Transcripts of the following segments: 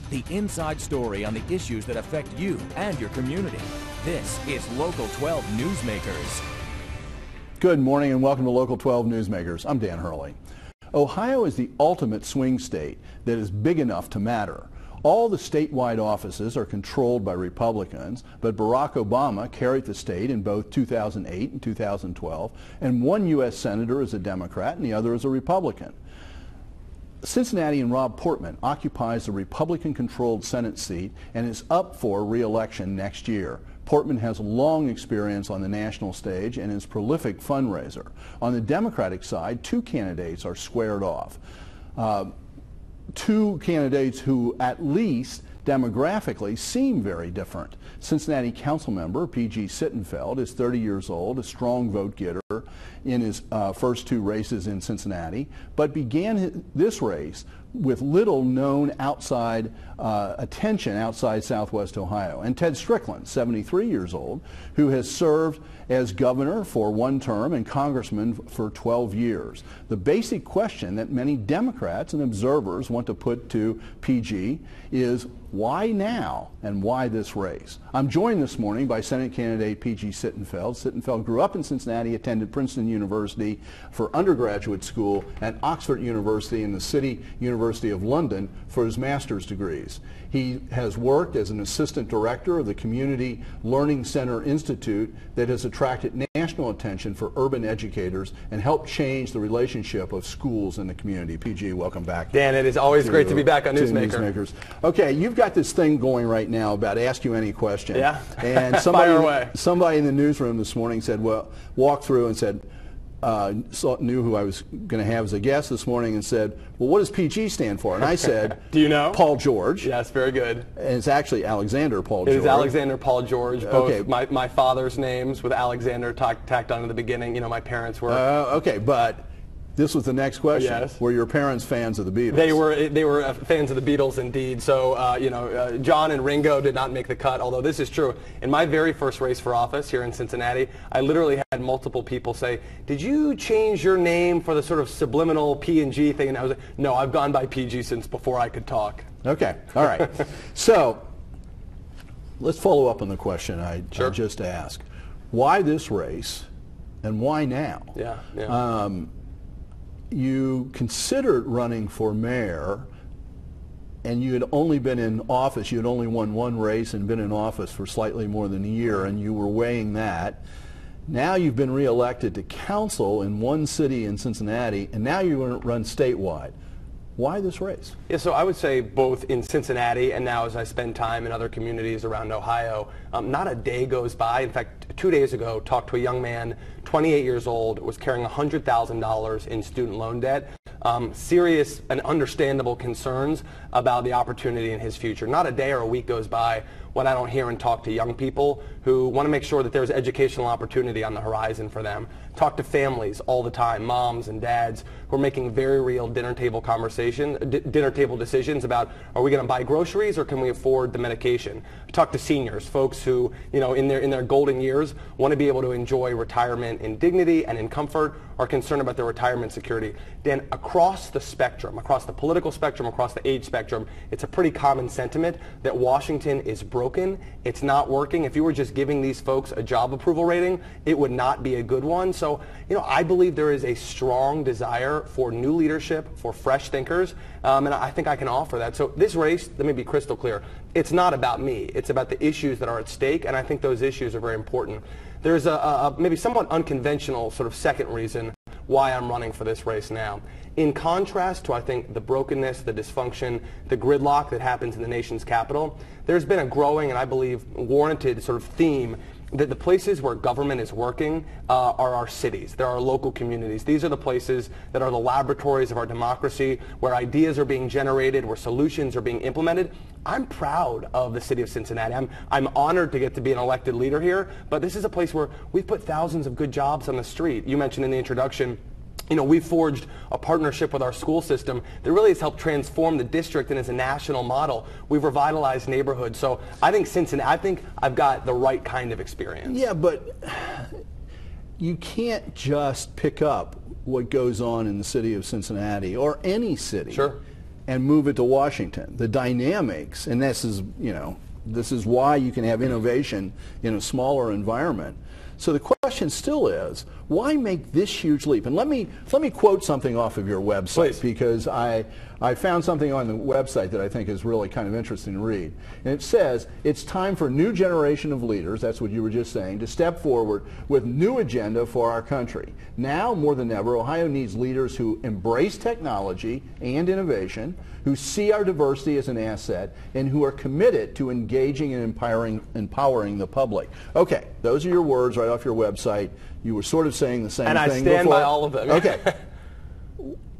The inside story on the issues that affect you and your community. This is Local 12 Newsmakers. Good morning and welcome to Local 12 Newsmakers. I'm Dan Hurley. Ohio is the ultimate swing state that is big enough to matter. All the statewide offices are controlled by Republicans, but Barack Obama carried the state in both 2008 and 2012, and one U.S. Senator is a Democrat and the other is a Republican. Cincinnati and Rob Portman occupies the Republican-controlled Senate seat and is up for re-election next year. Portman has long experience on the national stage and is a prolific fundraiser. On the Democratic side, two candidates are squared off. Two candidates who, at least demographically, seem very different. Cincinnati council member P.G. Sittenfeld is 30 years old, a strong vote getter in his first two races in Cincinnati, but began this race with little known outside attention outside Southwest Ohio. And Ted Strickland, 73 years old, who has served as governor for one term and congressman for 12 years. The basic question that many Democrats and observers want to put to PG is, why now and why this race? I'm joined this morning by Senate candidate P.G. Sittenfeld. Sittenfeld grew up in Cincinnati, attended Princeton University for undergraduate school and Oxford University and the City University of London for his master's degrees. He has worked as an assistant director of the Community Learning Center Institute that has attracted national attention for urban educators and helped change the relationship of schools in the community. PG, welcome back. Dan, it is always great to be back on Newsmakers. Okay, you've got this thing going right now about ask you any question. Yeah. And somebody in the newsroom this morning said, well, walked through and said, knew who I was going to have as a guest this morning and said, well, what does PG stand for? And I said, do you know? Paul George. Yes, very good. And it's actually Alexander Paul George. It is Alexander Paul George. Both okay. my father's names with Alexander tacked on at the beginning. You know, my parents were. Okay, but this was the next question. Yes. Were your parents fans of the Beatles? They were fans of the Beatles indeed. So John and Ringo did not make the cut. Although this is true, in my very first race for office here in Cincinnati, I literally had multiple people say, "Did you change your name for the sort of subliminal P&G thing?" And I was like, "No, I've gone by PG since before I could talk." Okay, all right. So let's follow up on the question I just asked. Why this race, and why now? Yeah. You considered running for mayor, and you had only been in office, you had only won one race and been in office for slightly more than a year, and you were weighing that. Now you've been reelected to council in one city in Cincinnati, and now you want to run statewide. Why this race? Yeah, so I would say both in Cincinnati and now as I spend time in other communities around Ohio, not a day goes by. In fact, 2 days ago, talked to a young man, 28 years old, was carrying $100,000 in student loan debt. Serious and understandable concerns about the opportunity in his future. Not a day or a week goes by when I don't hear and talk to young people who want to make sure that there's educational opportunity on the horizon for them. Talk to families all the time, moms and dads, who are making very real dinner table decisions about, are we going to buy groceries or can we afford the medication? Talk to seniors, folks who, in their golden years want to be able to enjoy retirement in dignity and in comfort, are concerned about their retirement security. Dan, across the spectrum, across the political spectrum, across the age spectrum, it's a pretty common sentiment that Washington is broken. It's not working. If you were just giving these folks a job approval rating, it would not be a good one. So, I believe there is a strong desire for new leadership, for fresh thinkers, and I think I can offer that. So this race, let me be crystal clear, it's not about me. It's about the issues that are at stake, and I think those issues are very important. There's a maybe somewhat unconventional sort of second reason why I'm running for this race now. In contrast to, I think, the brokenness, the dysfunction, the gridlock that happens in the nation's capital, there's been a growing and I believe warranted sort of theme that the places where government is working are our cities. They're our local communities. These are the places that are the laboratories of our democracy, where ideas are being generated, where solutions are being implemented. I'm proud of the city of Cincinnati. I'm honored to get to be an elected leader here, but this is a place where we've put thousands of good jobs on the street. You mentioned in the introduction, we've forged a partnership with our school system that really has helped transform the district and as a national model. We've revitalized neighborhoods. So I think I've got the right kind of experience. Yeah, but you can't just pick up what goes on in the city of Cincinnati or any city. Sure. and move it to Washington. The dynamics, and this is, this is why you can have innovation in a smaller environment. So the question still is, why make this huge leap? And let me quote something off of your website, Please. because I found something on the website that I think is really kind of interesting to read. And it says, it's time for a new generation of leaders, that's what you were just saying, to step forward with new agenda for our country. Now, more than ever, Ohio needs leaders who embrace technology and innovation, who see our diversity as an asset, and who are committed to engaging and empowering the public. Okay, those are your words right off your website. You were sort of saying the same thing before. And I stand by all of them. Okay.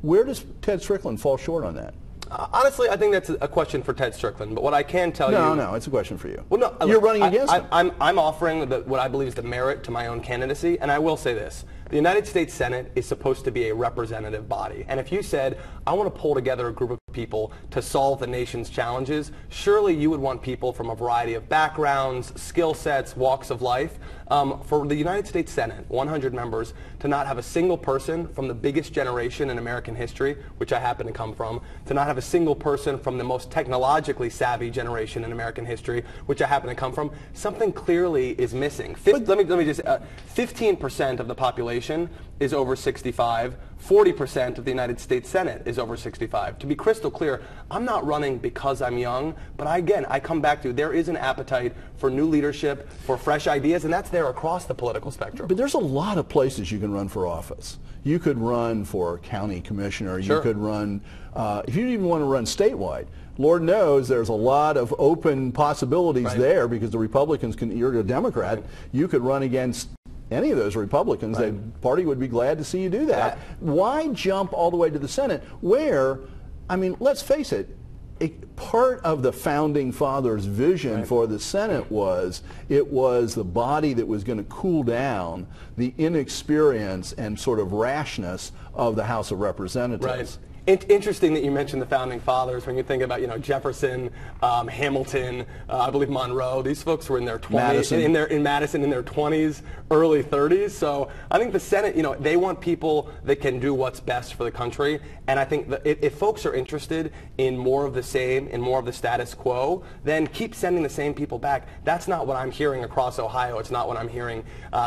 Where does Ted Strickland fall short on that? Honestly, I think that's a question for Ted Strickland. But what I can tell you... No, it's a question for you. Well, no, you're running against him. I'm offering what I believe is the merit to my own candidacy, and I will say this. The United States Senate is supposed to be a representative body. And if you said, I want to pull together a group of people to solve the nation's challenges, surely you would want people from a variety of backgrounds, skill sets, walks of life. For the United States Senate, 100 members, to not have a single person from the biggest generation in American history, which I happen to come from, to not have a single person from the most technologically savvy generation in American history, which I happen to come from, something clearly is missing. Let me just, 15% of the population is over 65. 40% of the United States Senate is over 65. To be crystal clear, I'm not running because I'm young, but I come back to there is an appetite for new leadership, for fresh ideas, and that's there across the political spectrum. But there's a lot of places you can run for office. You could run for county commissioner. Sure. You could run, if you even want to run statewide, Lord knows there's a lot of open possibilities there because the Republicans you're a Democrat, you could run against any of those Republicans. The party would be glad to see you do that. Why jump all the way to the Senate where, I mean, let's face it, part of the founding fathers' vision for the Senate was it was the body that was going to cool down the inexperience and sort of rashness of the House of Representatives. Interesting that you mentioned the founding fathers when you think about, Jefferson, Hamilton, I believe Monroe. These folks were in their 20s, in Madison in their 20s, early 30s. So I think the Senate, they want people that can do what's best for the country. And I think that if folks are interested in more of the same, in more of the status quo, then keep sending the same people back. That's not what I'm hearing across Ohio. It's not what I'm hearing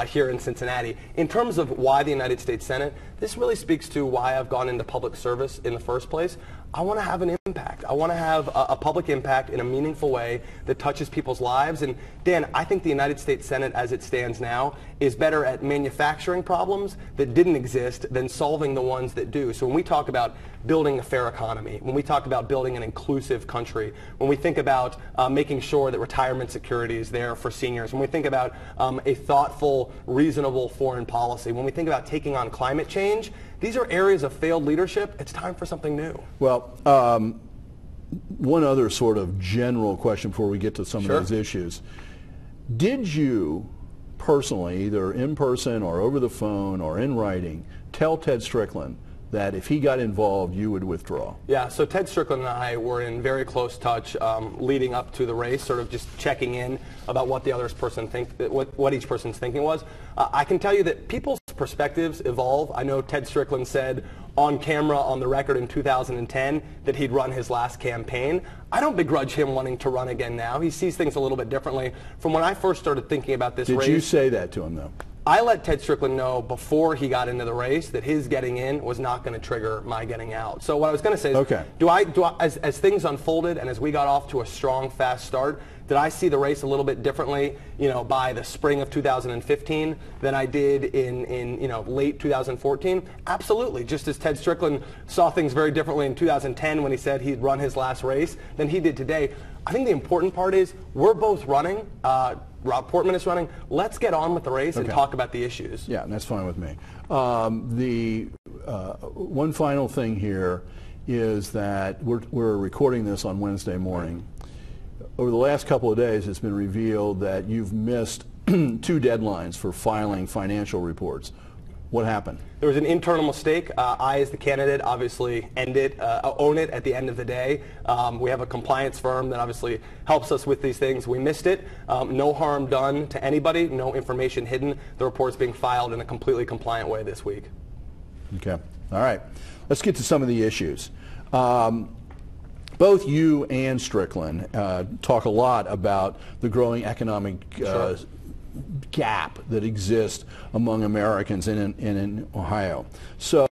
here in Cincinnati. In terms of why the United States Senate, this really speaks to why I've gone into public service in the first place. I want to have an impact. I want to have a public impact in a meaningful way that touches people's lives. And Dan, I think the United States Senate as it stands now is better at manufacturing problems that didn't exist than solving the ones that do. So when we talk about building a fair economy, when we talk about building an inclusive country, when we think about making sure that retirement security is there for seniors, when we think about a thoughtful, reasonable foreign policy, when we think about taking on climate change, these are areas of failed leadership. It's time for something new. Well, one other sort of general question before we get to some of those issues. Did you personally, either in person or over the phone or in writing, tell Ted Strickland that if he got involved, you would withdraw? Yeah, so Ted Strickland and I were in very close touch leading up to the race, sort of just checking in about what the other person what each person's thinking was. I can tell you that people's perspectives evolve. I know Ted Strickland said on camera, on the record in 2010, that he'd run his last campaign. I don't begrudge him wanting to run again now. He sees things a little bit differently. From when I first started thinking about this race. Did you say that to him, though? I let Ted Strickland know before he got into the race that his getting in was not going to trigger my getting out. So what I was going to say is, as things unfolded and as we got off to a strong, fast start, did I see the race a little bit differently, by the spring of 2015 than I did in late 2014? Absolutely. Just as Ted Strickland saw things very differently in 2010 when he said he'd run his last race than he did today. I think the important part is we're both running. Rob Portman is running. Let's get on with the race and talk about the issues. Yeah, that's fine with me. One final thing here is that we're recording this on Wednesday morning. Over the last couple of days, it's been revealed that you've missed 2 deadlines for filing financial reports. What happened? There was an internal mistake. I, as the candidate, obviously own it at the end of the day. We have a compliance firm that obviously helps us with these things. We missed it. No harm done to anybody. No information hidden. The report's being filed in a completely compliant way this week. Okay. All right. Let's get to some of the issues. Both you and Strickland talk a lot about the growing economic gap that exists among Americans in Ohio. So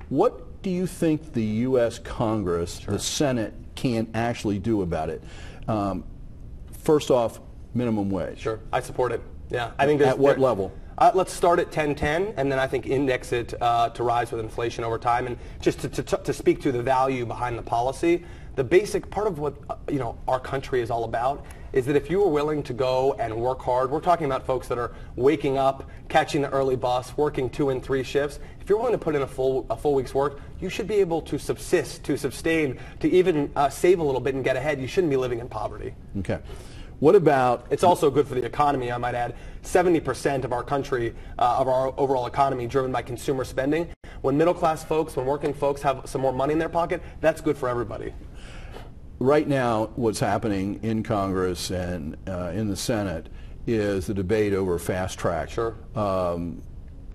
what do you think the U.S. Congress, the Senate, can actually do about it? First off, minimum wage. Sure, I support it. Yeah, I think at what level? Let's start at 10.10, and then I think index it to rise with inflation over time. And just to speak to the value behind the policy, the basic part of what our country is all about is that if you are willing to go and work hard, we're talking about folks that are waking up, catching the early bus, working 2 and 3 shifts. If you're willing to put in a full week's work, you should be able to subsist, to sustain, to even save a little bit and get ahead. You shouldn't be living in poverty. Okay. What about... It's also good for the economy, I might add. 70% of our country, of our overall economy, driven by consumer spending. When middle-class folks, when working folks have some more money in their pocket, that's good for everybody. Right now, what's happening in Congress and in the Senate is the debate over fast track. Sure.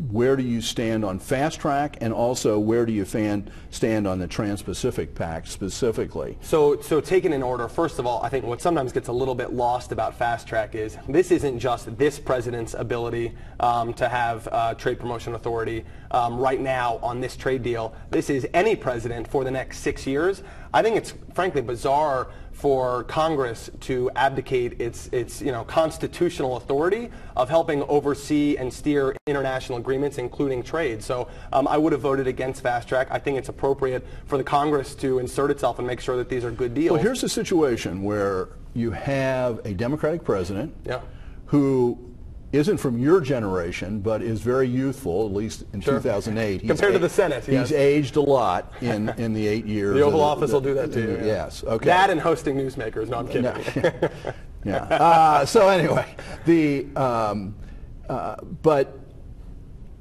Where do you stand on fast track, and also where do you stand on the Trans-Pacific Pact specifically? So taken in order, first of all, I think what sometimes gets a little bit lost about fast track is this isn't just this president's ability to have trade promotion authority right now on this trade deal. This is any president for the next 6 years. I think it's frankly bizarre for Congress to abdicate its constitutional authority of helping oversee and steer international agreements, including trade. So I would have voted against fast track. I think it's appropriate for the Congress to insert itself and make sure that these are good deals. Well, here's a situation where you have a Democratic president who isn't from your generation, but is very youthful, at least in 2008. Compared to the Senate, He's aged a lot in the 8 years. The Oval Office will do that too. Yes, okay. That and hosting Newsmakers. No, I'm kidding. Yeah. So anyway, but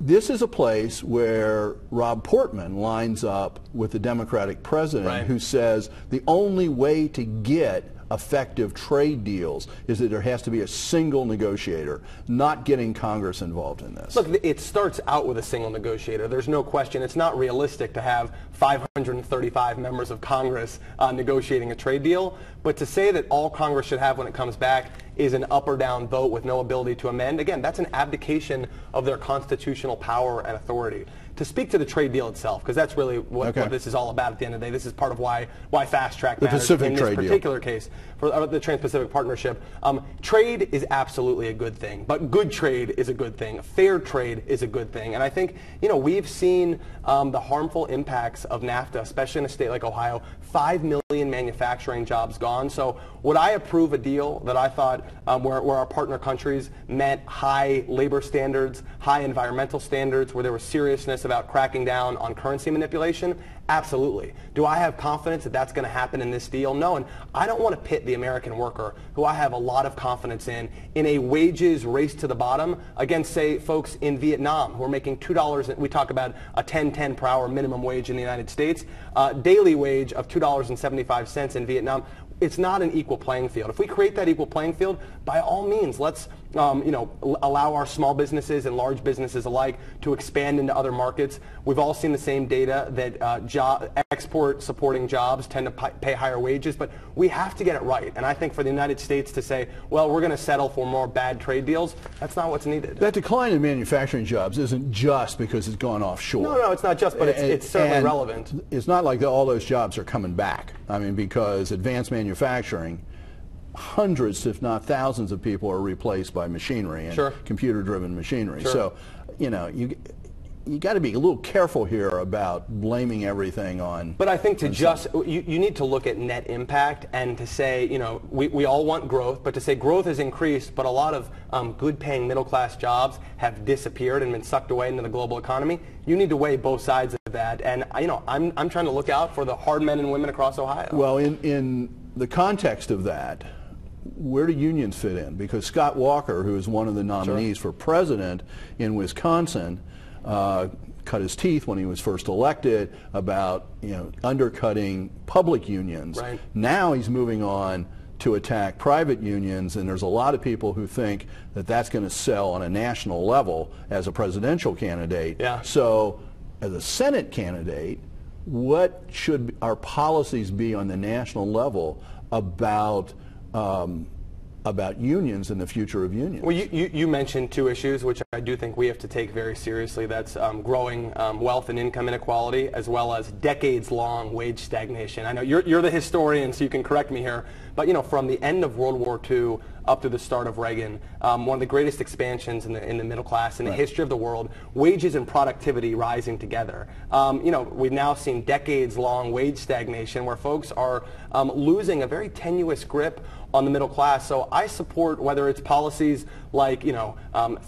this is a place where Rob Portman lines up with the Democratic president who says the only way to get effective trade deals is that there has to be a single negotiator, not getting Congress involved in this. Look, it starts out with a single negotiator. There's no question. It's not realistic to have 535 members of Congress negotiating a trade deal, but to say that all Congress should have when it comes back is an up or down vote with no ability to amend, again, that's an abdication of their constitutional power and authority. To speak to the trade deal itself, because that's really what this is all about at the end of the day. This is part of why fast track matters in this particular case for the Trans-Pacific Partnership. Trade is absolutely a good thing, but good trade is a good thing. Fair trade is a good thing. And I think, we've seen the harmful impacts of NAFTA, especially in a state like Ohio. 5 million manufacturing jobs gone. So would I approve a deal that I thought where our partner countries met high labor standards, high environmental standards, where there was seriousness about cracking down on currency manipulation? Absolutely. Do I have confidence that that's going to happen in this deal? No, and I don't want to pit the American worker, who I have a lot of confidence in a wages race to the bottom against, say, folks in Vietnam who are making $2. We talk about a 10 per hour minimum wage in the United States, daily wage of $2.75 in Vietnam. It's not an equal playing field. If we create that equal playing field, by all means, let's allow our small businesses and large businesses alike to expand into other markets. We've all seen the same data that export supporting jobs tend to pay higher wages, but we have to get it right. And I think for the United States to say, well, we're going to settle for more bad trade deals, that's not what's needed. That decline in manufacturing jobs isn't just because it's gone offshore. No, it's not just, but it's certainly relevant. It's not like all those jobs are coming back. I mean, because advanced manufacturing, hundreds, if not thousands of people are replaced by machinery and computer-driven machinery. So, you got to be a little careful here about blaming everything on... But I think you need to look at net impact and to say, we all want growth, but to say growth has increased, but a lot of good-paying middle-class jobs have disappeared and been sucked away into the global economy. You need to weigh both sides of that, and I'm trying to look out for the hard men and women across Ohio. Well, in the context of that, where do unions fit in? Because Scott Walker, who is one of the nominees for president in Wisconsin, cut his teeth when he was first elected about undercutting public unions. Now he's moving on to attack private unions, and there's a lot of people who think that that's going to sell on a national level as a presidential candidate. So as a Senate candidate, what should our policies be on the national level about unions and the future of unions? Well, you mentioned two issues which I do think we have to take very seriously. That's growing wealth and income inequality, as well as decades-long wage stagnation. I know you're the historian, so you can correct me here, but from the end of World War II up to the start of Reagan, one of the greatest expansions in the middle class in the history of the world, wages and productivity rising together. We've now seen decades-long wage stagnation where folks are losing a very tenuous grip on the middle class. So I support whether it's policies like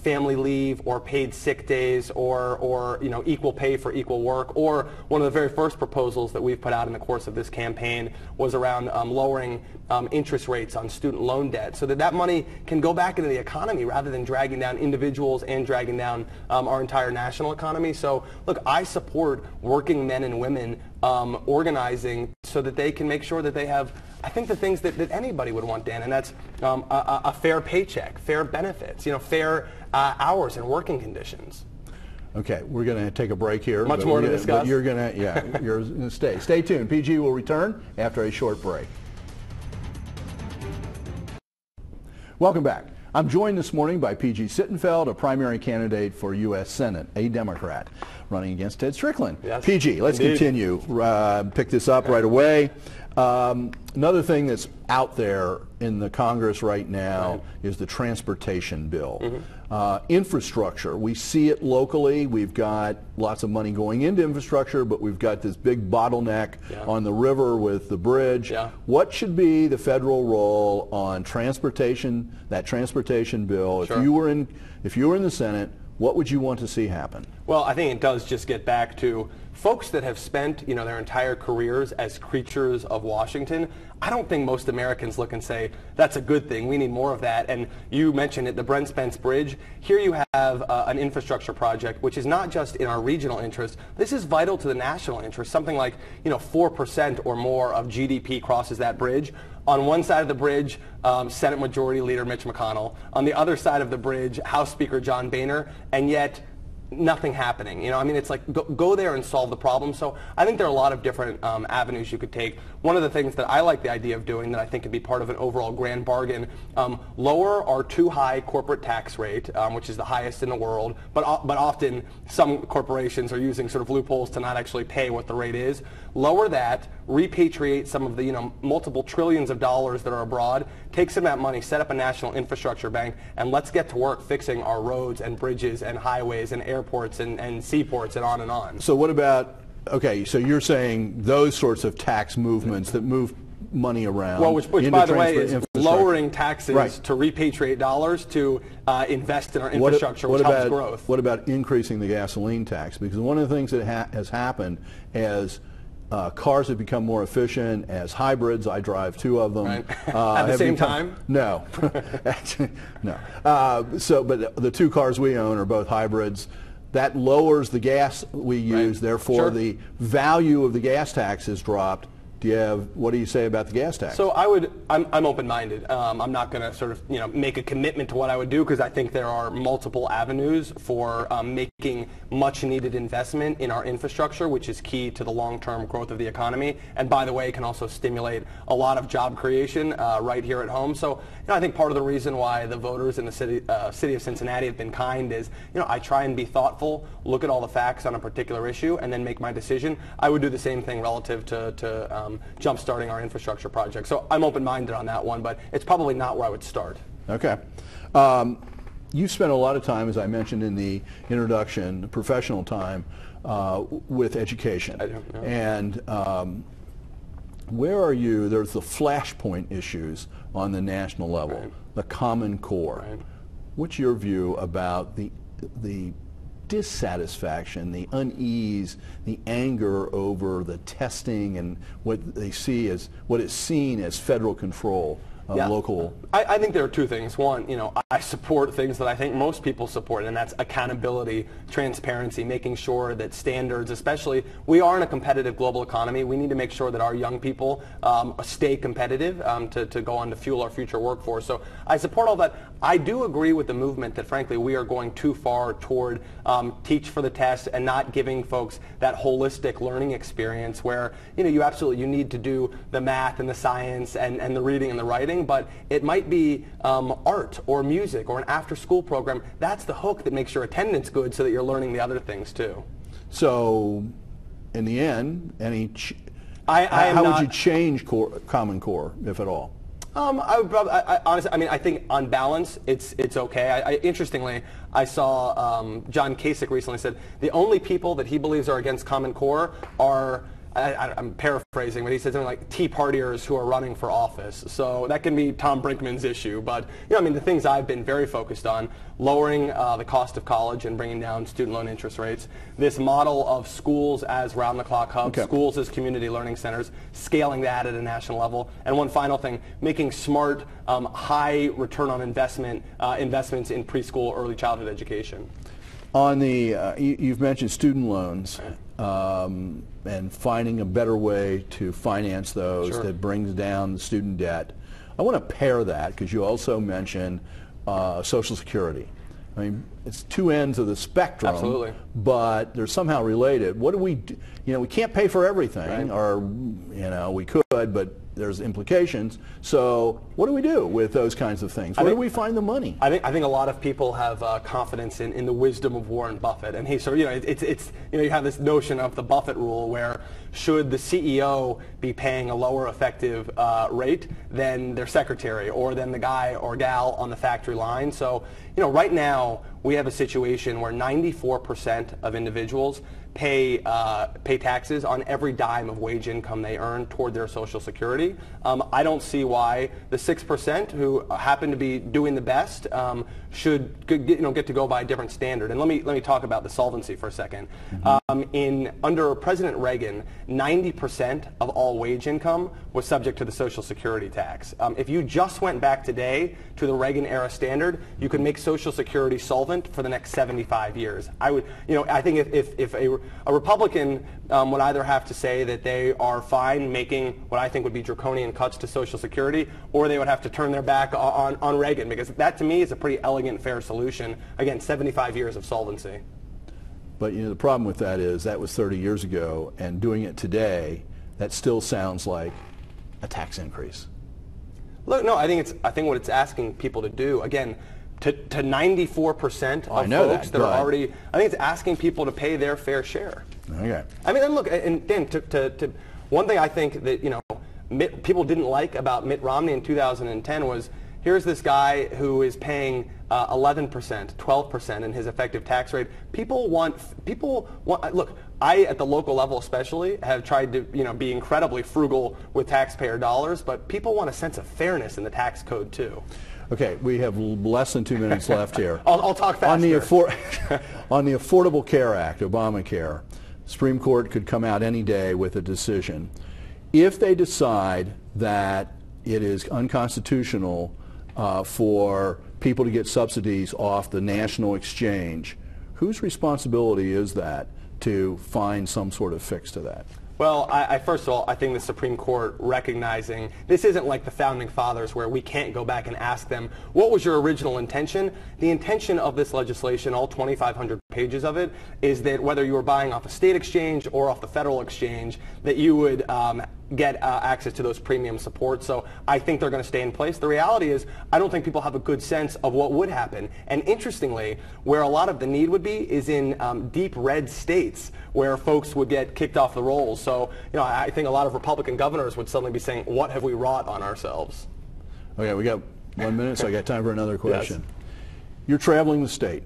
family leave or paid sick days or equal pay for equal work, or one of the very first proposals that we've put out in the course of this campaign was around lowering interest rates on student loan debt so that money can go back into the economy rather than dragging down individuals and dragging down our entire national economy. So look, I support working men and women organizing so that they can make sure that they have, I think, the things that anybody would want, Dan, and that's a fair paycheck, fair benefits, fair hours and working conditions. Okay, we're going to take a break here. Much more to discuss. But you're going to stay. Stay tuned. PG will return after a short break. Welcome back. I'm joined this morning by PG Sittenfeld, a primary candidate for U.S. Senate, a Democrat, running against Ted Strickland. Yes, PG, let's continue. Pick this up right away. Another thing that's out there in the Congress right now is the transportation bill. Infrastructure, we see it locally. We've got lots of money going into infrastructure, but we've got this big bottleneck on the river with the bridge. What should be the federal role on transportation, that transportation bill? If you were in the Senate, what would you want to see happen? Well, I think it does just get back to folks that have spent, their entire careers as creatures of Washington. I don't think most Americans look and say, that's a good thing, we need more of that. And you mentioned it, the Brent Spence Bridge. Here you have an infrastructure project, which is not just in our regional interest. This is vital to the national interest. Something like, 4% or more of GDP crosses that bridge. On one side of the bridge, Senate Majority Leader Mitch McConnell. On the other side of the bridge, House Speaker John Boehner. And yet, nothing happening. It's like go there and solve the problem. So I think there are a lot of different avenues you could take. One of the things that I like the idea of doing that I think could be part of an overall grand bargain, lower our too high corporate tax rate, which is the highest in the world, but often some corporations are using sort of loopholes to not actually pay what the rate is. Lower that, repatriate some of the multiple trillions of dollars that are abroad, take some of that money, set up a national infrastructure bank, and let's get to work fixing our roads and bridges and highways and airports and seaports and on and on. So what about, okay, so you're saying those sorts of tax movements that move money around. Well, which by the way, is lowering taxes to repatriate dollars to invest in our infrastructure, which helps growth. What about increasing the gasoline tax? Because one of the things that has happened as cars have become more efficient, as hybrids, I drive 2 of them. At the same time? No. No. But the 2 cars we own are both hybrids. That lowers the gas we use, therefore the value of the gas tax has dropped. What do you say about the gas tax? So I'm open-minded. I'm not going to sort of, make a commitment to what I would do because I think there are multiple avenues for making much-needed investment in our infrastructure, which is key to the long-term growth of the economy. And by the way, it can also stimulate a lot of job creation right here at home. So, I think part of the reason why the voters in the city of Cincinnati have been kind is, I try and be thoughtful, look at all the facts on a particular issue, and then make my decision. I would do the same thing relative to jump-starting our infrastructure project. So I'm open-minded on that one, but it's probably not where I would start. Okay. You've spent a lot of time, as I mentioned in the introduction, professional time, with education. I don't know. And where are you? There's the flashpoint issues on the national level, the Common Core. What's your view about the dissatisfaction, the unease, the anger over the testing and what they see as what is seen as federal control local? I think there are two things. One, I support things that I think most people support, and that's accountability, transparency, making sure that standards, especially, we are in a competitive global economy. We need to make sure that our young people stay competitive to go on to fuel our future workforce. So I support all that. I do agree with the movement that, frankly, we are going too far toward teach for the test and not giving folks that holistic learning experience where, you need to do the math and the science and the reading and the writing, but it might be art or music or an after-school program. That's the hook that makes your attendance good so that you're learning the other things too. So, in the end, how would you change Common Core, if at all? Honestly, I think on balance, it's okay. Interestingly, I saw John Kasich recently said the only people that he believes are against Common Core are, I'm paraphrasing, but he said something like Tea Partiers who are running for office. So that can be Tom Brinkman's issue. But the things I've been very focused on, lowering the cost of college and bringing down student loan interest rates, this model of schools as round-the-clock hubs, schools as community learning centers, scaling that at a national level, and one final thing, making smart, high return on investments in preschool, early childhood education. On the, you've mentioned student loans. And finding a better way to finance those that brings down the student debt. I want to pair that because you also mentioned Social Security. I mean, it's two ends of the spectrum, absolutely, but they're somehow related. What do we do? We can't pay for everything, or we could, but there's implications. So what do we do with those kinds of things? Where do we find the money? I think a lot of people have confidence in the wisdom of Warren Buffett, and he sort of, you have this notion of the Buffett rule where should the CEO be paying a lower effective rate than their secretary or than the guy or gal on the factory line. So right now we have a situation where 94% of individuals pay taxes on every dime of wage income they earn toward their Social Security. I don't see why the 6% who happen to be doing the best should get to go by a different standard. And let me talk about the solvency for a second. Under President Reagan, 90% of all wage income was subject to the Social Security tax. If you just went back today to the Reagan era standard, you could make Social Security solvent for the next 75 years. I think if a Republican would either have to say that they are fine making what I think would be draconian cuts to Social Security, or they would have to turn their back on Reagan, because that to me is a pretty elegant, fair solution. Again, 75 years of solvency. But the problem with that is that was 30 years ago, and doing it today, that still sounds like a tax increase. Look, no, I think what it's asking people to do, again, to 94% of folks that are already, I think it's asking people to pay their fair share. Okay. I mean, and look, and Dan, one thing I think that people didn't like about Mitt Romney in 2010 was, here's this guy who is paying 11%, 12% in his effective tax rate. People want. Look, I at the local level especially have tried to be incredibly frugal with taxpayer dollars, but people want a sense of fairness in the tax code too. Okay, we have less than 2 minutes left here. I'll talk faster. On the Affordable Care Act, Obamacare, Supreme Court could come out any day with a decision. If they decide that it is unconstitutional for people to get subsidies off the national exchange, whose responsibility is that to find some sort of fix to that? Well, first of all, I think the Supreme Court recognizing this isn't like the Founding Fathers where we can't go back and ask them, what was your original intention? The intention of this legislation, all 2,500 pages of it, is that whether you were buying off a state exchange or off the federal exchange, that you would get access to those premium supports. So I think they're going to stay in place. The reality is I don't think people have a good sense of what would happen. And interestingly, where a lot of the need would be is in deep red states where folks would get kicked off the rolls. So I think a lot of Republican governors would suddenly be saying, what have we wrought on ourselves? Okay, we got 1 minute, so I got time for another question. Yes. You're traveling the state.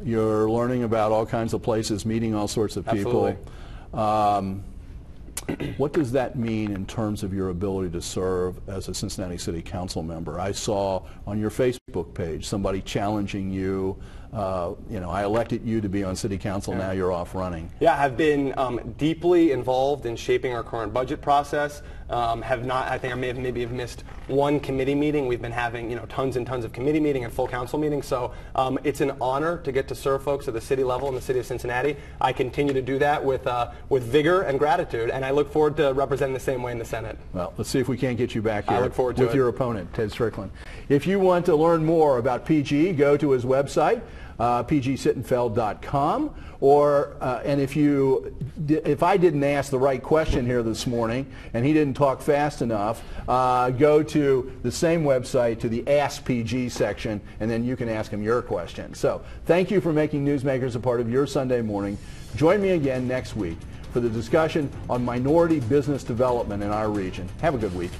You're learning about all kinds of places, meeting all sorts of people. Absolutely. What does that mean in terms of your ability to serve as a Cincinnati City Council member? I saw on your Facebook Facebook page, somebody challenging you, I elected you to be on city council, now you're off running. Yeah, I've been deeply involved in shaping our current budget process. I think I may have maybe missed one committee meeting. We've been having tons and tons of committee meeting and full council meetings. So it's an honor to get to serve folks at the city level in the city of Cincinnati. I continue to do that with vigor and gratitude, and I look forward to representing the same way in the Senate. Well, let's see if we can't get you back here I look forward to with your opponent, Ted Strickland. If you want to learn more about PG, go to his website, pgsittenfeld.com, and if I didn't ask the right question here this morning and he didn't talk fast enough, go to the same website, to the Ask PG section, and then you can ask him your question. So thank you for making Newsmakers a part of your Sunday morning. Join me again next week for the discussion on minority business development in our region. Have a good week.